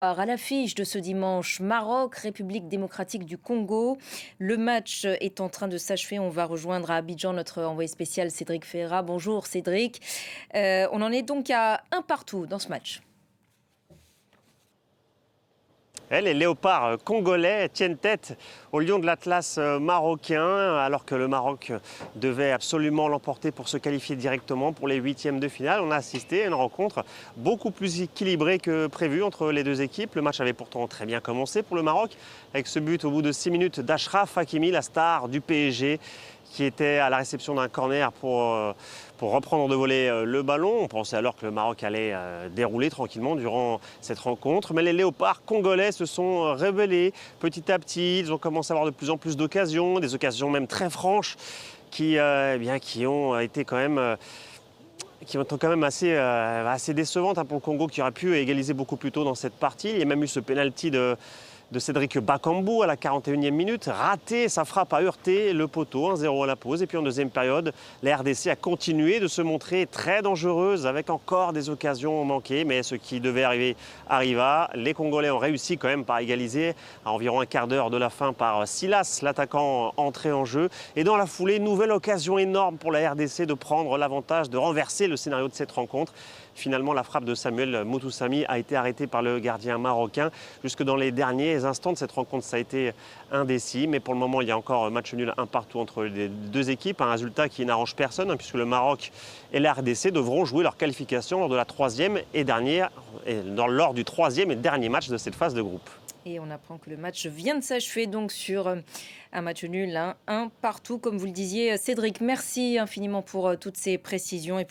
À l'affiche de ce dimanche, Maroc, République démocratique du Congo. Le match est en train de s'achever. On va rejoindre à Abidjan notre envoyé spécial Cédric Ferra. Bonjour Cédric. On en est donc à un partout dans ce match. Les léopards congolais tiennent tête aux lions de l'Atlas marocain, alors que le Maroc devait absolument l'emporter pour se qualifier directement pour les huitièmes de finale. On a assisté à une rencontre beaucoup plus équilibrée que prévu entre les deux équipes. Le match avait pourtant très bien commencé pour le Maroc, avec ce but au bout de 6 minutes d'Achraf Hakimi, la star du PSG, qui était à la réception d'un corner pour reprendre de voler le ballon. On pensait alors que le Maroc allait dérouler tranquillement durant cette rencontre. Mais les léopards congolais se sont révélés petit à petit. Ils ont commencé à avoir de plus en plus d'occasions, des occasions même très franches qui ont été quand même assez décevantes pour le Congo, qui aurait pu égaliser beaucoup plus tôt dans cette partie. Il y a même eu ce pénalty de Cédric Bakambu à la 41e minute, raté, sa frappe a heurté le poteau, 1-0 à la pause. Et puis en deuxième période, la RDC a continué de se montrer très dangereuse avec encore des occasions manquées, mais ce qui devait arriver arriva. Les Congolais ont réussi quand même par égaliser à environ un quart d'heure de la fin par Silas, l'attaquant entré en jeu. Et dans la foulée, nouvelle occasion énorme pour la RDC de prendre l'avantage, de renverser le scénario de cette rencontre. Finalement, la frappe de Samuel Moutoussamy a été arrêtée par le gardien marocain. Jusque dans les derniers instants de cette rencontre, ça a été indécis. Mais pour le moment, il y a encore match nul un partout entre les deux équipes. Un résultat qui n'arrange personne, puisque le Maroc et la RDC devront jouer leur qualification lors de la lors du troisième et dernier match de cette phase de groupe. Et on apprend que le match vient de s'achever donc sur un match nul, un partout, comme vous le disiez. Cédric, merci infiniment pour toutes ces précisions. Et